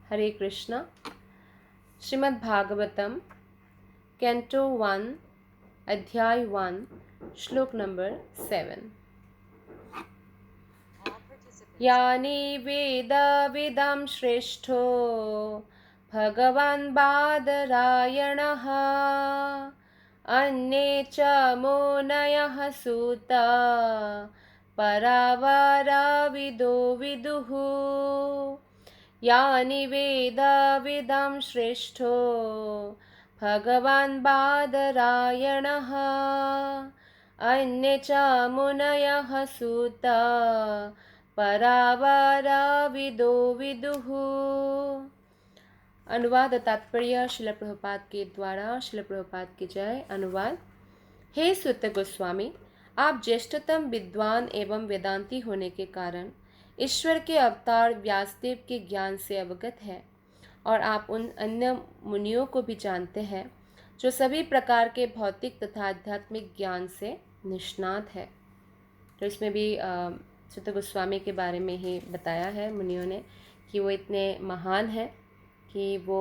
हरे Krishna. Shrimad Bhagavatam canto 1 अध्याय 1 श्लोक number 7। यानि वेद विदं श्रेष्ठो भगवान् बादरायणः अन्ये च मुनयः सूता परावरविदो विदुः। यानि वेद विदं श्रेष्ठो भगवान् बादरायणः अन्ये च मुनयः सूता परावरविदो विदुः। अनुवाद तात्पर्य श्रील प्रभुपाद के द्वारा। श्रील प्रभुपाद की जय। अनुवाद। हे सुत गोस्वामी, आप ज्येष्ठतम विद्वान एवं वेदांती होने के कारण ईश्वर के अवतार व्यासदेव के ज्ञान से अवगत है और आप उन अन्य मुनियों को भी जानते हैं जो सभी प्रकार के भौतिक तथा आध्यात्मिक ज्ञान से निष्णात है। तो इसमें भी सुत गोस्वामी के बारे में ही बताया है मुनियों ने कि वो इतने महान हैं कि वो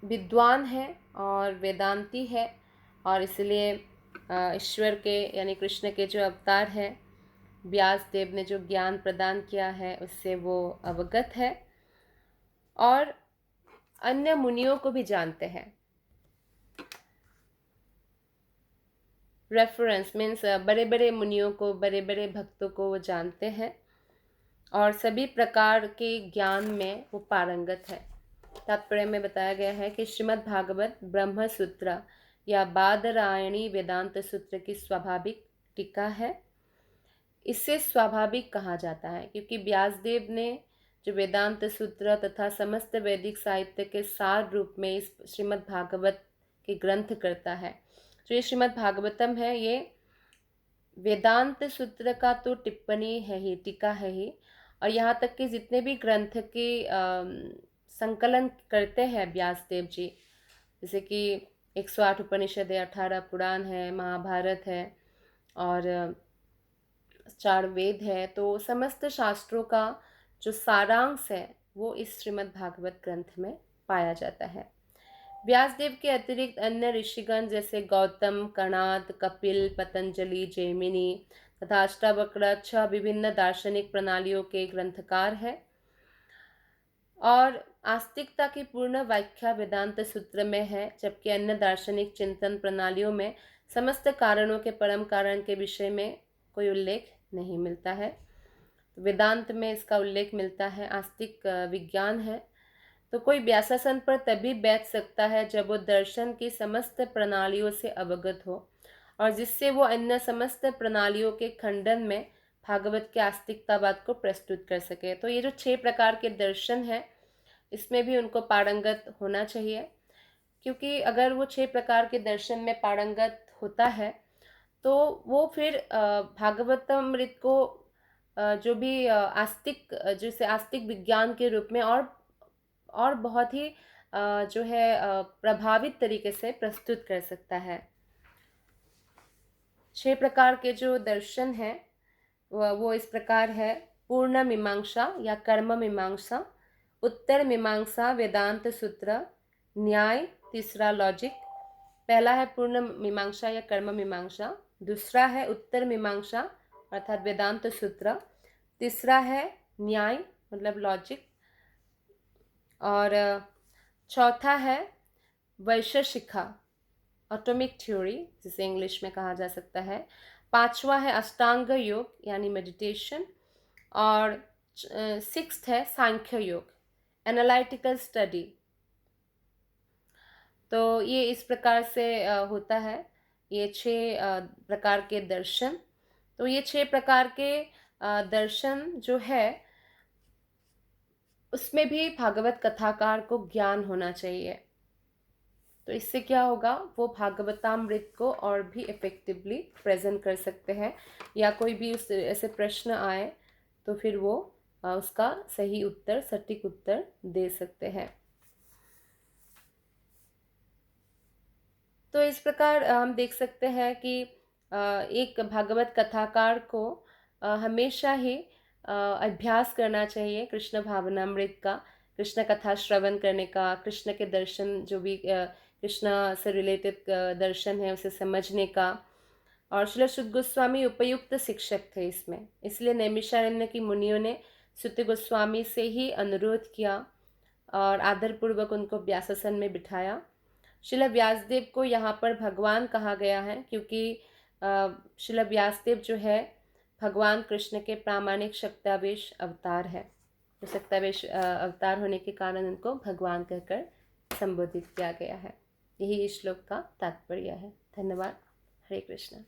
विद्वान है और वेदांती है और इसलिए ईश्वर के यानी कृष्ण के जो अवतार हैं, व्यास देव ने जो ज्ञान प्रदान किया है उससे वो अवगत है और अन्य मुनियों को भी जानते हैं। रेफरेंस मीन्स बड़े बड़े मुनियों को, बड़े बड़े भक्तों को वो जानते हैं और सभी प्रकार के ज्ञान में वो पारंगत है। तात्पर्य में बताया गया है कि श्रीमद् भागवत ब्रह्म सूत्र या बादरायणी वेदांत सूत्र की स्वाभाविक टीका है। इसे स्वाभाविक कहा जाता है क्योंकि व्यासदेव ने जो वेदांत सूत्र तथा समस्त वैदिक साहित्य के सार रूप में इस श्रीमद् भागवत के ग्रंथ करता है। जो ये श्रीमद् भागवतम है ये वेदांत सूत्र का तो टिप्पणी है ही, टीका है ही, और यहाँ तक कि जितने भी ग्रंथ के संकलन करते हैं व्यासदेव जी, जैसे कि 108 उपनिषद है, 18 पुराण है, महाभारत है और 4 वेद है, तो समस्त शास्त्रों का जो सारांश है वो इस श्रीमद् भागवत ग्रंथ में पाया जाता है। व्यासदेव के अतिरिक्त अन्य ऋषिगण जैसे गौतम, कणाद, कपिल, पतंजलि, जैमिनी तथा अष्टावक्र 6 विभिन्न दार्शनिक प्रणालियों के ग्रंथकार हैं और आस्तिकता की पूर्ण व्याख्या वेदांत सूत्र में है, जबकि अन्य दार्शनिक चिंतन प्रणालियों में समस्त कारणों के परम कारण के विषय में कोई उल्लेख नहीं मिलता है। वेदांत में इसका उल्लेख मिलता है। आस्तिक विज्ञान है तो कोई व्यासासन पर तभी बैठ सकता है जब वो दर्शन की समस्त प्रणालियों से अवगत हो और जिससे वो अन्य समस्त प्रणालियों के खंडन में भागवत के आस्तिकतावाद को प्रस्तुत कर सके। तो ये जो 6 प्रकार के दर्शन हैं इसमें भी उनको पारंगत होना चाहिए, क्योंकि अगर वो 6 प्रकार के दर्शन में पारंगत होता है तो वो फिर भागवतामृत को जो भी आस्तिक, जैसे आस्तिक विज्ञान के रूप में और बहुत ही जो है प्रभावित तरीके से प्रस्तुत कर सकता है। 6 प्रकार के जो दर्शन हैं वो इस प्रकार है। पूर्ण मीमांसा या कर्म मीमांसा, उत्तर मीमांसा वेदांत सूत्र, न्याय, तीसरा लॉजिक। पहला है पूर्ण मीमांसा या कर्म मीमांसा, दूसरा है उत्तर मीमांसा अर्थात वेदांत सूत्र, तीसरा है न्याय मतलब लॉजिक और चौथा है वैशेषिका एटॉमिक थ्योरी जिसे इंग्लिश में कहा जा सकता है, पांचवा है अष्टांग योग यानी मेडिटेशन और 6th है सांख्य योग एनालिटिकल स्टडी। तो ये इस प्रकार से होता है ये 6 प्रकार के दर्शन। तो ये 6 प्रकार के दर्शन जो है उसमें भी भागवत कथाकार को ज्ञान होना चाहिए। तो इससे क्या होगा, वो भागवतामृत को और भी इफेक्टिवली प्रेजेंट कर सकते हैं या कोई भी उस ऐसे प्रश्न आए तो फिर वो उसका सही उत्तर, सटीक उत्तर दे सकते हैं। तो इस प्रकार हम देख सकते हैं कि एक भागवत कथाकार को हमेशा ही अभ्यास करना चाहिए कृष्ण भावनामृत का, कृष्ण कथा श्रवण करने का, कृष्ण के दर्शन जो भी कृष्ण से रिलेटेड दर्शन है उसे समझने का। और श्रील शुद्ध गोस्वामी उपयुक्त शिक्षक थे इसमें, इसलिए नैमिषारण्य की मुनियों ने सुत गोस्वामी से ही अनुरोध किया और आदरपूर्वक उनको व्यासासन में बिठाया। श्रील व्यासदेव को यहाँ पर भगवान कहा गया है क्योंकि श्रील व्यासदेव जो है भगवान कृष्ण के प्रामाणिक शक्तावेश अवतार है। तो शक्तावेश अवतार होने के कारण उनको भगवान कहकर संबोधित किया गया है। यही इस श्लोक का तात्पर्य है। धन्यवाद। हरे कृष्ण।